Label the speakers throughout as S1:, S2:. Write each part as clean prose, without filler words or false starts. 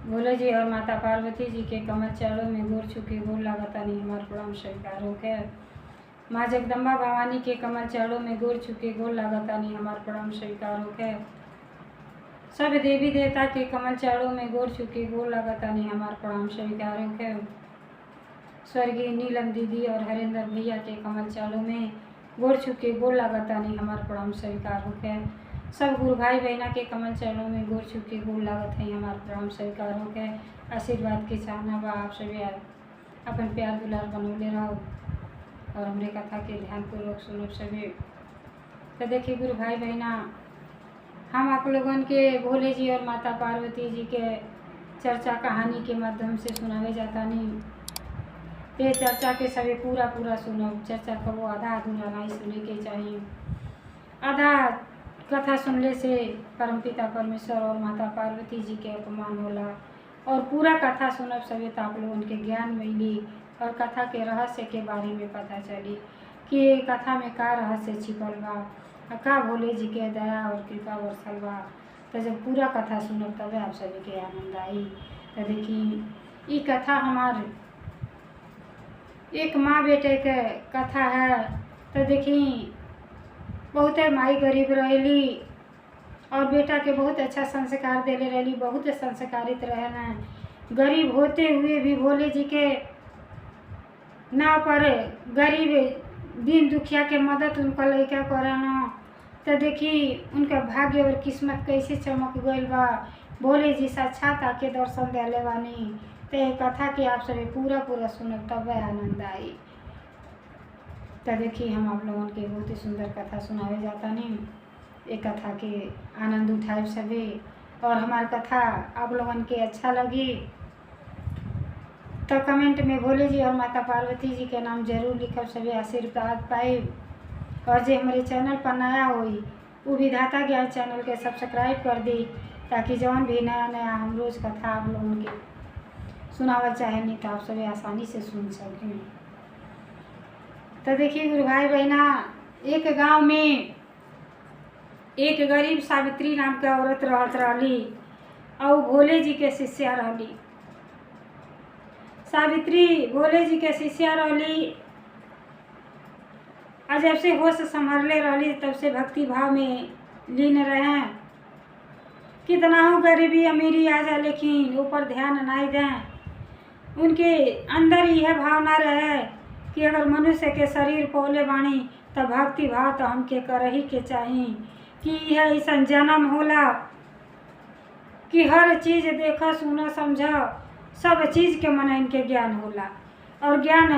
S1: भोले जी और माता पार्वती जी के कमल चरणों में गोर छुके गोर लागतानी हमार प्रणाम स्वीकार होके। माँ जगदम्बा भवानी के कमल चरणों में गोर छुके गोर लागतानी हमार प्रणाम स्वीकार होके। सब देवी देवता के कमल चरणों में गोर छुके गोर लागतानी हमार प्रणाम स्वीकार होके। स्वर्गीय नीलम दीदी और हरेंद्र भैया के कमल चरणों में गोर छुके गोर लागतानी हमार प्रणाम स्वीकार होके। सब गुरु भाई बहना के कमल चरणों में गोर छुके गोर लागत है हमार प्रणाम स्वीकार होके। आशीर्वाद के चाहना बा आप सभी अपन प्यार दुलार बनौले रहो और हमरे कथा के ध्यानपूर्वक सुनो सभी। तो देखिए गुरु भाई बहना, हम आप लोगन के भोले जी और माता पार्वती जी के चर्चा कहानी के माध्यम से सुनावे जाता नहीं। ये चर्चा के सभी पूरा सुनो। चर्चा को वो आधा अधूरा नहीं सुने के चाहिए। आधा कथा सुनने से परमपिता परमेश्वर और माता पार्वती जी के अपमान होला और पूरा कथा सुनब सभी तो आप लोगन के ज्ञान मिली और कथा के रहस्य के बारे में पता चली कि कथा में का रहस्य छिपल बा, का भोले जी के दया और कृपा बरसल बा। तो जब पूरा कथा सुनब तब आप सभी के आनंद आई। तो देखिए ये कथा हमार एक माँ बेटे के कथा है। तो देखिए बहुत माई गरीब रहेली और बेटा के बहुत अच्छा संस्कार देले रहली, बहुत संस्कारित रहना। गरीब होते हुए भी भोले जी के ना पर गरीब दिन दुखिया के मदद उनका लड़का करना। तो देखी उनका भाग्य और किस्मत कैसे चमक गईल बा। भोले जी साक्षात आके दर्शन दिले बानी। तो ये कथा के आप सभी पूरा सुनब तब आनंद आई। तो देखिए हम आप लोगों के बहुत ही सुंदर कथा सुनावे जाता नहीं। एक कथा के आनंद उठाए सभी और हमारी कथा आप लोगन के अच्छा लगी तो कमेंट में भोले जी और माता पार्वती जी के नाम जरूर लिखब सभी, आशीर्वाद पाए। और जो हमारे चैनल पर नया होई वो विधाता ज्ञान चैनल के सब्सक्राइब कर दी ताकि जौन भी नया हम रोज़ कथा आप लोगों के सुनावल चाहे नहीं तो आप सभी आसानी से सुन सकें। तो देखिए गुरु भाई बहना, एक गांव में एक गरीब सावित्री नाम के औरत रहत रहली और भोले जी के शिष्या रहली। सावित्री भोले जी के शिष्या रहली और जब से होश संभरले रहली तब से भक्ति भाव में लीन रहे। कितना हो गरीबी अमीरी आ जाए लेकिन ऊपर ध्यान नहीं दें। उनके अंदर यह भावना रहे कि अगर मनुष्य के शरीर पौले बाणी तो भक्ति भाव तो हमके कर ही के चाहिए कि यह ऐसा जन्म होला कि हर चीज़ देखा सुना समझा सब चीज़ के मन इनके ज्ञान होला और ज्ञान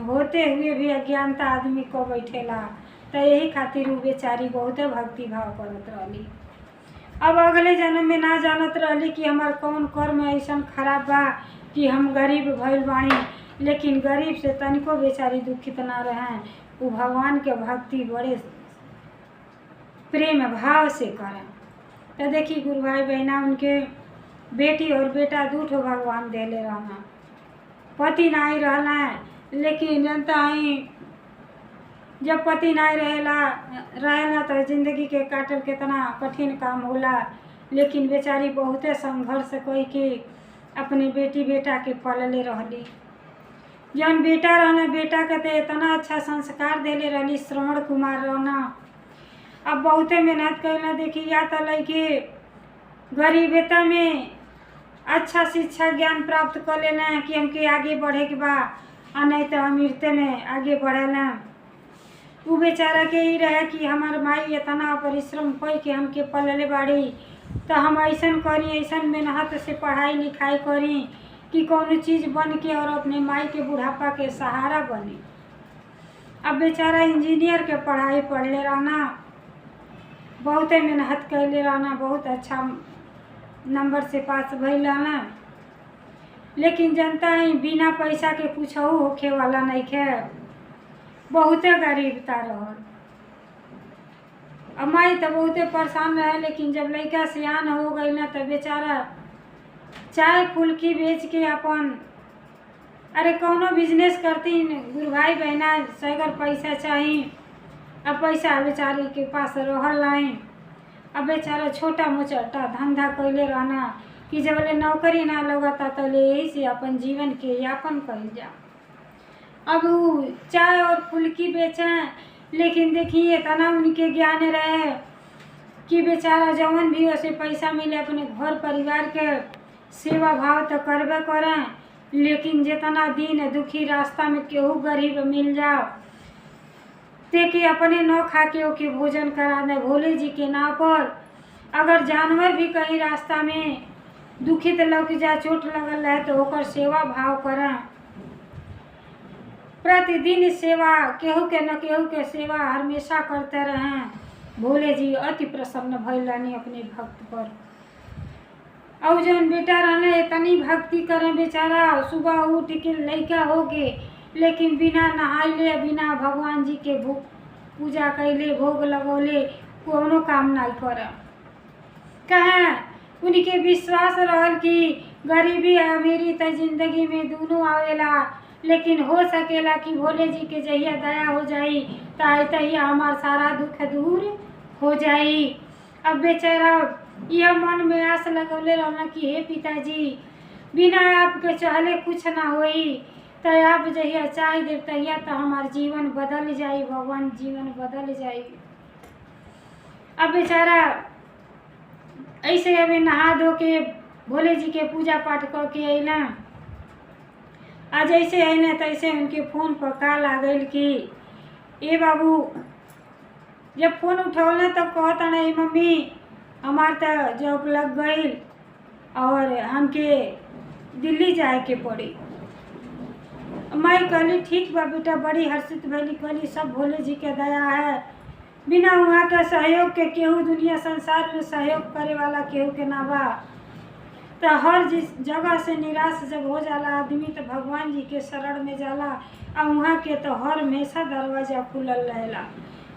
S1: होते हुए भी अज्ञानता आदमी को बैठेला। तो यही खातिर वो बेचारी बहुत भक्ति भाव करत रहली। अब अगले जन्म में ना जानत रहली कि हमार कौन कर्म ऐसा खराब बा कि हम गरीब भइल बाणी, लेकिन गरीब से तनिको बेचारी दुखित ना रहें। वो भगवान के भक्ति बड़े प्रेम भाव से करें। तो देखिए गुरु भाई बहना, उनके बेटी और बेटा दूठो भगवान देले रहना। पति नहीं रहना लेकिन जनता ही जब पति नहीं रहेला तो जिंदगी के काटल कितना कठिन काम होला। लेकिन बेचारी बहुते संघर्ष कोई के अपने बेटी बेटा के पलले रहली। जौन बेटा रहना बेटा के तो इतना अच्छा संस्कार देले रहली, श्रवण कुमार रहना। अब बहुते मेहनत करना देखी या तो लड़के गरीबता में अच्छा शिक्षा ज्ञान प्राप्त कर लेना कि हमके आगे बढ़े के बा और नहीं तो अमीरते में आगे बढ़ेला। वो बेचारा के ही रहे कि हमार माई इतना परिश्रम कोई कि हमके पलले बाड़ी तो हम ऐसा करी, ऐसा मेहनत से पढ़ाई लिखाई करी कि कौन चीज़ बन के और अपने माई के बुढ़ापा के सहारा बने। अब बेचारा इंजीनियर के पढ़ाई पढ़ले रहना, बहुत मेहनत कैले रहना, बहुत अच्छा नंबर से पास भइल रहना। लेकिन जनता ही बिना पैसा के कुछ होखे वाला नहीं खे, बहुते गरीबता रहल। अब माई तो बहुते परेशान रहे। लेकिन जब लड़का सियान हो गई ना तो बेचारा चाय फुल्की बेच के अपन अरे कौनो बिजनेस करती गुरु भाई बहना। सगर पैसा चाहिए, अब पैसा बेचारी के पास रहल नहीं। अब बेचारा छोटा मोटा धंधा कैले रहना कि जब ले नौकरी ना लगता तो ले यही से अपन जीवन के यापन कइल जा। अब वो चाय और फुल्की बेचें, लेकिन देखिए इतना उनके ज्ञान रहे कि बेचारा जवन भी उसे पैसा मिले अपने घर परिवार के सेवा भाव तो करबे करें, लेकिन जितना दिन दुखी रास्ता में केहू गरीब मिल जाओ ते कि अपने न खा के ओके भोजन करा दे भोले जी के नाम पर। अगर जानवर भी कहीं रास्ता में दुखित लग जा, चोट लगल रहे तो ओकर सेवा भाव करें। प्रतिदिन सेवा केहू के न केहू के सेवा हमेशा करते रहें। भोले जी अति प्रसन्न भइल रहनी अपने भक्त पर। और जौन बेटा रहने इतनी भक्ति करें बेचारा, सुबह उठ के लड़का हो गए, लेकिन बिना नहाइले बिना भगवान जी के पूजा कैले भोग लगौले कोनो काम नहीं करे। कहें उनके विश्वास रहल कि गरीबी अमीरी तो जिंदगी में दोनों आवेला, लेकिन हो सकेला कि भोले जी के जहिया दया हो जाई तहिया हमार सारा दुख दूर हो जाई। अब बेचारा यह मन में आस लगौले रहना कि हे पिताजी बिना आपके चाहले कुछ ना होई, तो आप जहिया चाह दे तहिया तो हमार जीवन बदल जाई, भगवान जीवन बदल जाई। अब बेचारा ऐसे अभी नहा धो के भोले जी के पूजा पाठ करके अइला। आज ऐसे अइले तैसे उनके फोन पर कॉल आ गई कि ए बाबू, जब फोन उठौले तब कहता नहीं मम्मी हमार तो जॉब लग गई और हमके दिल्ली जाए के पड़ी। मैं कहली ठीक बा बेटा, बड़ी हर्षित भैली, कहली सब भोले जी के दया है, बिना वहाँ के सहयोग के केहू दुनिया संसार में सहयोग करे वाला केहू के ना बा। तो हर जिस जगह से निराश जब हो जाला आदमी तो भगवान जी के शरण में जाला, और वहाँ के तो हर हमेशा दरवाजा खुलल रहेला।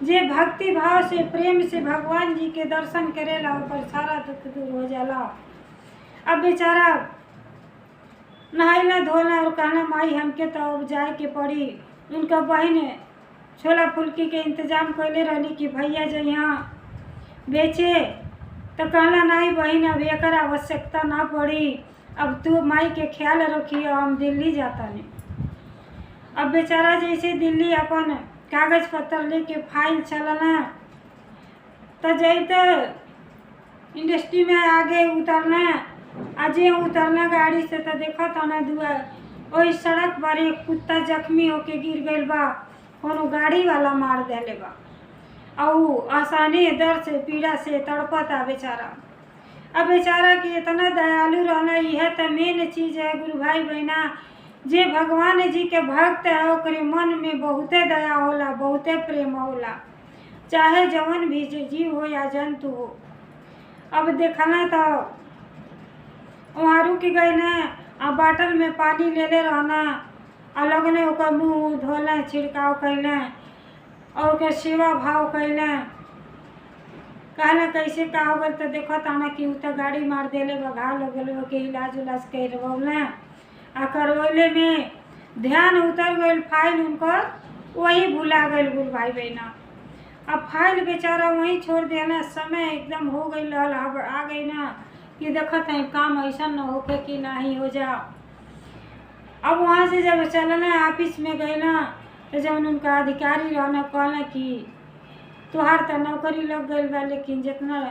S1: जे भक्ति भाव से प्रेम से भगवान जी के दर्शन करेला ओकर सारा दुख दूर हो जाला। अब बेचारा नहाइला धोला और कहना माई हमके तो अब जाए के पड़ी। उनका बहन छोला फुल्की के इंतजाम कैले रहली कि भैया जो यहाँ बेचे, तो कहला नहीं बहन अब एक आवश्यकता ना पड़ी, अब तू माई के ख्याल रखिए, हम दिल्ली जाता नहीं। अब बेचारा जैसे दिल्ली अपन कागज पत्र लेके फाइल चलना, तो जैते इंडस्ट्री में आगे उतरना, अजे उतरना गाड़ी से तो देखा था ना दुआ वही सड़क पर एक कुत्ता जख्मी होके गिर गई बा, कोनो गाड़ी वाला मार देले बा, और आसानी दर्द से पीड़ा से तड़पता बेचारा। अब बेचारा कि इतना दयालु रहना यह तो मेन चीज़ है गुरु भाई बहना। जे भगवान जी के भक्त है ओकरे मन में बहुते दया होला, बहुते प्रेम होला, चाहे जवन भी जीव हो या जंतु हो। अब देखना तो वहाँ रुक गए ना, आ बाटल में पानी ले ले रहना, अलग ने ओकर मुँह धोले छिड़काव कैले और ओकर सेवा भाव कैले। कहना कैसे का हो गल तो देखो ताना कि तो गाड़ी मार देले बघा लगल के इलाज उलाज करवले, आ करवले में ध्यान उतर गई फाइल उनकर वही भुला गई गुरु भाई बहना। अब फाइल बेचारा वहीं छोड़ देना, समय एकदम हो गई लहल आ गई ना कि देखत है काम ऐसा न होके कि ना ही हो जाओ। अब वहाँ से जब चलना ऑफिस में गए ना, तो जब उनका अधिकारी रहना कहना कि तुहार तो नौकरी लग गई बा, लेकिन जितना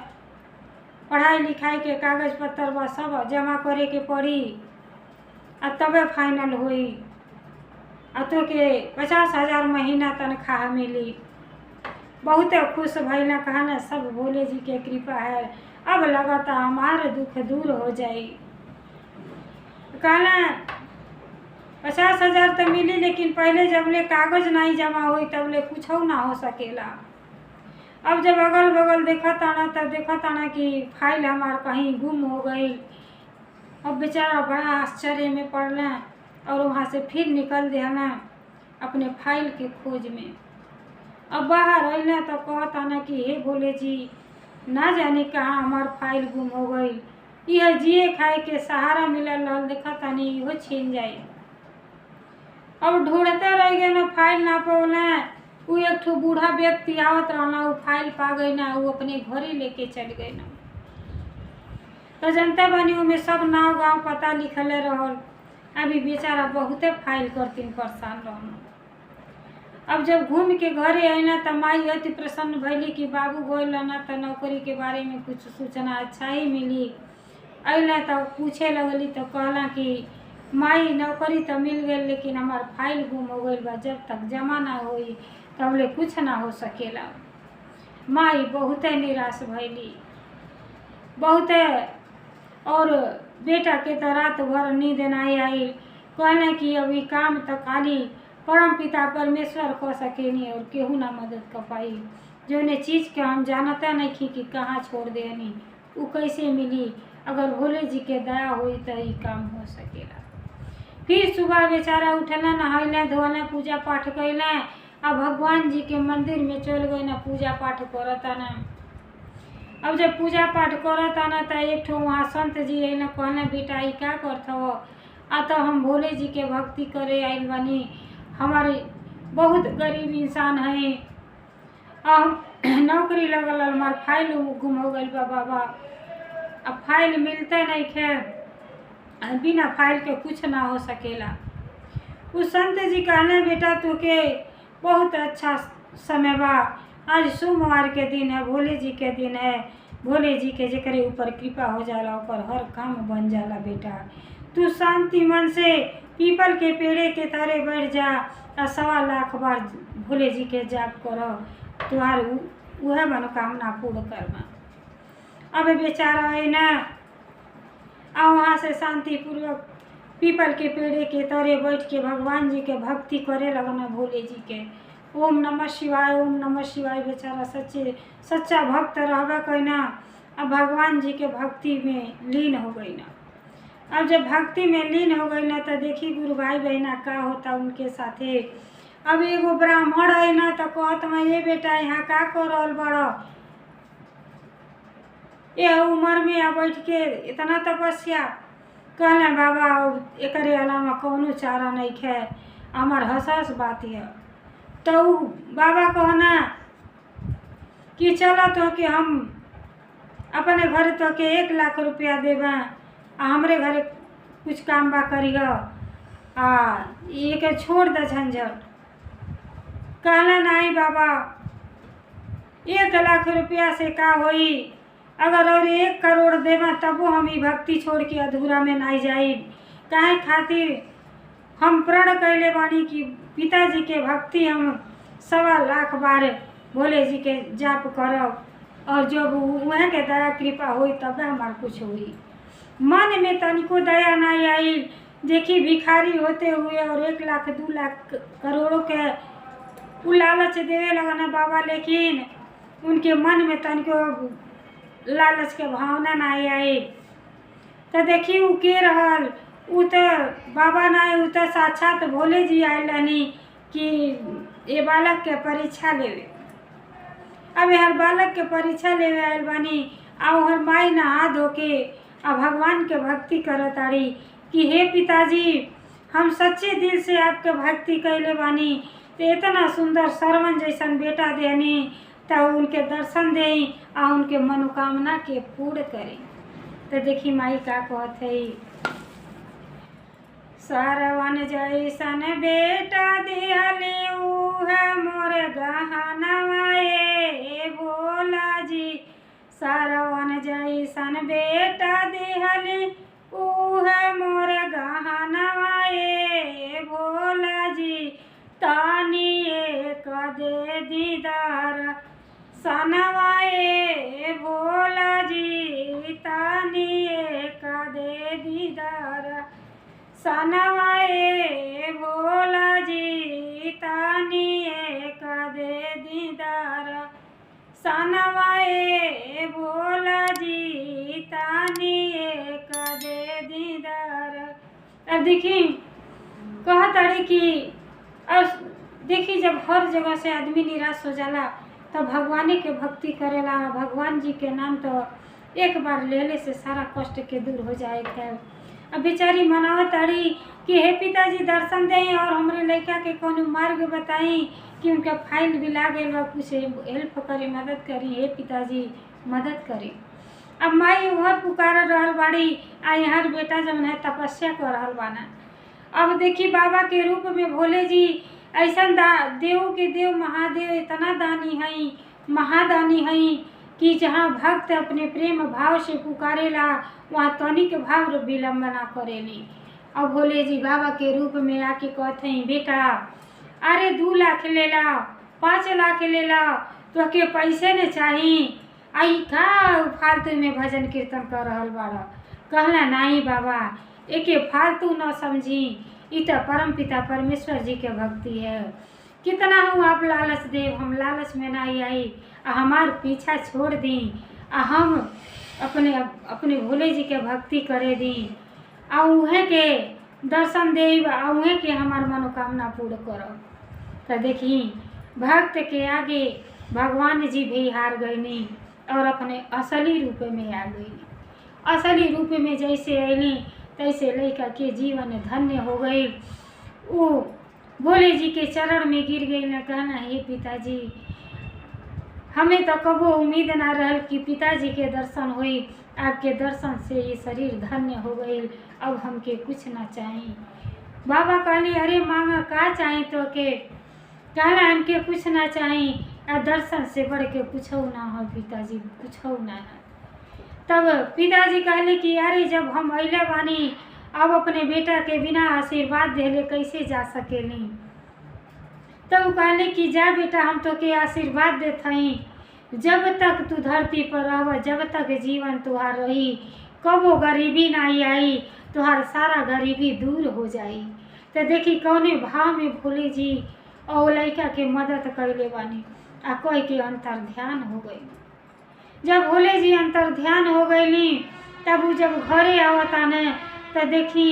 S1: पढ़ाई लिखाई के कागज पत्र बा सब जमा करे के पड़ी, आ तबे फाइनल हुई, आ तो के 50,000 महीना तनख्वाह मिली। बहुत खुश भैला, कहना सब भोले जी के कृपा है, अब लगता हमारे दुख दूर हो जाई। कहना 50,000 तो मिली, लेकिन पहले जबले कागज नहीं जमा हुई तबले कुछ ना हो सकेला। अब जब अगल बगल देखा ताना तब देखा ताना कि फाइल हमार कहीं गुम हो गई। अब बेचारा बड़ा आश्चर्य में पड़ना और वहाँ से फिर निकल देना अपने फाइल के खोज में। अब बाहर अइला तो कहता ना कि हे भोले जी ना जाने कहाँ हमार फाइल गुम हो गई, यह जिए खाए के सहारा मिलल रहल देखा तानी इहो छीन जाए। अब ढूंढते रह गए ना फाइल ना पौना, वो एक ठो बूढ़ा व्यक्ति आवत रहना, वो फाइल पा गई ना, वो अपने घर ही लेके चल गए ना। तो जनता बनी में सब नाव गाँव पता लिखले रहल। अभी बेचारा बहुते फाइल करतीन परेशान रहना। अब जब घूम के घरे आईना तो माई अति प्रसन्न भैली कि बाबू गइल ना तो नौकरी के बारे में कुछ सूचना अच्छा ही मिली। अला तो पूछे लगली तो कहला कि माई नौकरी तो मिल गई लेकिन हमार फाइल गुम हो गई बा, जब तक जमा ना होई तबले कुछ ना हो सकेला। माई बहुते निराश भैली बहुते, और बेटा के तो रात भर नींद नहीं आई। कहने कि अभी काम तो खाली परम पिता परमेश्वर कर सकेनी और केहू ना मदद कर पाई। जो चीज़ के हम जानता नहीं कि कहाँ छोड़ देनी वो कैसे मिली। अगर भोले जी के दया हुई तो ही काम हो सकेला। फिर सुबह बेचारा उठला, नहैला धोला, पूजा पाठ कैला, अब भगवान जी के मंदिर में चल गए ना पूजा पाठ करता ना। अब जब पूजा पाठ करता ना तो एक ठो वहाँ संत जी अला, कहना बेटा ई क्या करत हो? आ तो हम भोले जी के भक्ति करे आइल बानी, हमारे बहुत गरीब इंसान है, अब नौकरी लगल हमार फाइल गुम हो गई बा बाबा, अब फाइल मिलते नहीं खे, बिना फाइल के कुछ ना हो सकेला। उस संत जी कहने बेटा तुके बहुत अच्छा समय बा, आज सोमवार के दिन है, भोले जी के दिन है, भोले जी के जेकरे ऊपर कृपा हो जाला ऊपर हर काम बन जाला। बेटा तू शांति मन से पीपल के पेड़े के तरे बैठ जा और 1.25 लाख बार भोले जी के जाप करो, तुम्हार वह मनोकामना पूर्ण करना। अब बेचारा है ना आ वहाँ से शांति पूर्वक पीपल के पेड़े के तरे बैठ के भगवान जी के भक्ति करे लगना भोले जी के। ओम नमः शिवाय, ओम नमः शिवाय। बेचारा सच्चा भक्त रहबे कैना, अब भगवान जी के भक्ति में लीन हो गई ना। अब जब भक्ति में लीन हो गई ना तो देखी गुरु भाई बहना का होता उनके साथे। अब एगो ब्राह्मण है ना तो कहत मैं ये बेटा यहाँ का कर रहल बड़ा, ये उम्र में आ बैठ के इतना तपस्या। कहना बाबा एकरे अलावा कौनो चारा नहीं खे, हमार हसास बात है। तो बाबा कहना कि चलो तो कि हम अपने घर तो के 1 लाख रुपया देबा, हमरे घरे कुछ काम बा करिह, ये के छोड़ दे झंझट। कहना नहीं बाबा 1 लाख रुपया से का होई, अगर और 1 करोड़ देवा तबो हम ई भक्ति छोड़ के अधूरा में नहीं जाई। काहे खातिर हम प्रण कैले बानी कि पिताजी के भक्ति हम 1.25 लाख बार भोले जी के जाप करब, और जब वहाँ के दया कृपा हुई तब हमार कुछ हुई। मन में तनिको दया नहीं आई। देखी भिखारी होते हुए और 1 लाख 2 लाख करोड़ों के उ लालच देवे लगना बाबा, लेकिन उनके मन में तनिको लालच के भावना नहीं आई। तो देखी उ के रहल, उ तो बाबा नहीं, उ तो साक्षात भोले जी आइलनी कि ये बालक के परीक्षा लेवे। अब हर बालक के परीक्षा लेवे आयल बानी, हर माई नहा धो के भगवान के भक्ति करत आड़ी कि हे पिताजी हम सच्चे दिल से आपके भक्ति कैले बानी, तो इतना सुंदर श्रवण जैसन बेटा देनी, तो उनके दर्शन दें और उनके मनोकामना के पूर्ण करें। तो देखी माई का कहत है, श्रवण जैसन बेटा दिहली है मोर गहनवाए भोला जी, श्रवण जैसन बेटा दिहली है मोर गहनवाए भोला जी, तानी एक दे दीदार सनवाए भोला जी, तानी एक दे दीदार सनवाए भोला जी, तानी एक दे दीदार सनवाए भोला जी, तानी एक दे दीदार। अब देखी कहत अड़ी कि और देखी जब हर जगह से आदमी निराश हो जाला तो भगवान के भक्ति करेला। भगवान जी के नाम तो एक बार लेले से सारा कष्ट के दूर हो जाए है। अब बेचारी मनावत अड़ी कि हे पिताजी दर्शन दें और हमरे लड़का के कोनो मार्ग बताई कि उनका फाइल भी ला गए बा, कुछ हेल्प करी, मदद करी, हे पिताजी मदद करी। अब माई वह पुकार रहल बाड़ी आ यहाँ बेटा जौन है तपस्या कर रहल बाना। अब देखी बाबा के रूप में भोले जी ऐसा देव के देव महादेव इतना दानी हई, महादानी हई कि जहाँ भक्त अपने प्रेम भाव से पुकारेला वहाँ तनिक भाव विलम्ब ना करेली। अब भोले जी बाबा के रूप में आके कहते हैं बेटा अरे 2 लाख ले ला, 5 लाख ले ला, तो के पैसे न चाहिए, आई का फालतू में भजन कीर्तन कर रहल बाड़ा। कहला नहीं बाबा एके फालतू न समझी, इ तो परम पिता परमेश्वर जी के भक्ति है। कितना हूँ आप लालच देव, हम लालच में नहीं आई, हमार पीछा छोड़ दी, हम अपने भोले जी के भक्ति करे दी, उहे के दर्शन देव, उहे के हमार मनोकामना पूर्ण करो। तो देखी भक्त के आगे भगवान जी भी हार गईनी और अपने असली रूप में आ गई। असली रूप में जैसे अली तैसे लड़का के जीवन धन्य हो गई। वो भोले जी के चरण में गिर गई न, कहना हे पिताजी हमें तो कबो उम्मीद ना रहल कि पिताजी के दर्शन हुई, आपके दर्शन से ये शरीर धन्य हो गई, अब हमके कुछ ना चाहिए। बाबा कहली अरे मांगा का चाहिए तो के, कहला हमके कुछ ना चाहिए, दर्शन से बढ़ के कुछ ना हो पिताजी, कुछ ना है। तब पिताजी कहले कि अरे जब हम अइले बानी अब अपने बेटा के बिना आशीर्वाद देले कैसे जा सकेली। तब कहले कि जा बेटा हम तो के आशीर्वाद देत हई, जब तक तू धरती पर रह, जब तक जीवन तुहार रही, कबो गरीबी नहीं आई, तुहार सारा गरीबी दूर हो जाई। तो देखी कौने भाव में भोले जी और लड़का के मदद कैले बानी, आ कोई के अंतर ध्यान हो गई। जब भोले जी अंतर ध्यान हो गईली तब वो जब घरे आवता ने तो देखी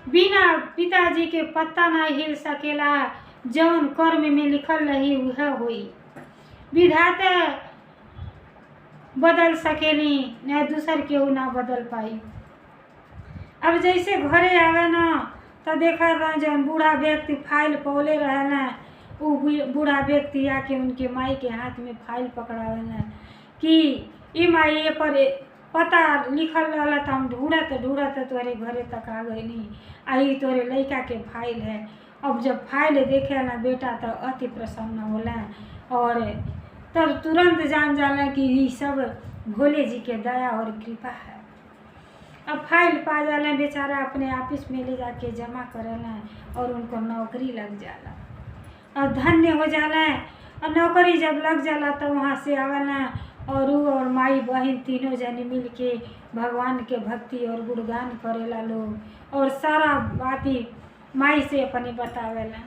S1: बिना पिताजी के पत्ता ना हिल सकेला, जौन कर्म में लिखल रही वह हुई, विधाता बदल सकेली न दूसर केहू ना बदल पाई। अब जैसे घरे आवे ना तो देखा रहा जौन बूढ़ा व्यक्ति फाइल पौले रहे न, वो बूढ़ा व्यक्ति आके उनके माई के हाथ में फाइल पकड़ावे न कि ई माई ये पर पता लिखल रहला तो हम ढूंढत ढूंढत तोरे घरे तक आ गईनी, आई तोरे लड़का के फाइल है। अब जब फाइल देखे ना बेटा तो अति प्रसन्न होला और तब तुरंत जान जाला कि ये सब भोले जी के दया और कृपा है। अब फाइल पा जाला, बेचारा अपने ऑफिस में ले जाके जमा करेला और उनको नौकरी लग जाला और धन्य हो जाला। और नौकरी जब लग जाला तो वहाँ से आवेला और वो और माई बहन तीनों जने मिल के भगवान के भक्ति और गुणगान करेला लोग और सारा बाती माई से अपने बतावेला।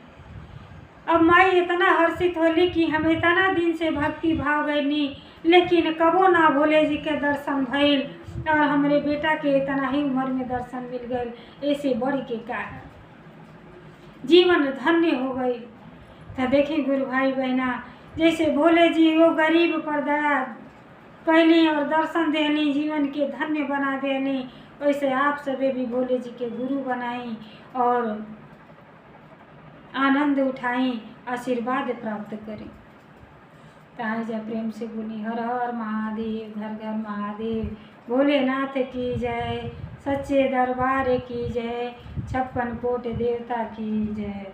S1: अब माई इतना हर्षित होली कि हम इतना दिन से भक्ति भाव गईनी लेकिन कबो ना भोले जी के दर्शन भइल और हमारे बेटा के इतना ही उम्र में दर्शन मिल गए, ऐसे बढ़ के का है, जीवन धन्य हो गई। तो देखिए गुरु भाई बहना जैसे भोले जी वो गरीब पर दया कैली और दर्शन देनी, जीवन के धन्य बना देनी, वैसे आप सभी भी भोले जी के गुरु बनाई और आनंद उठाई, आशीर्वाद प्राप्त करें। ताजा प्रेम से बोली हर हर महादेव, घर घर महादेव, भोलेनाथ की जय, सच्चे दरबार की जय, 56 कोट देवता की जय।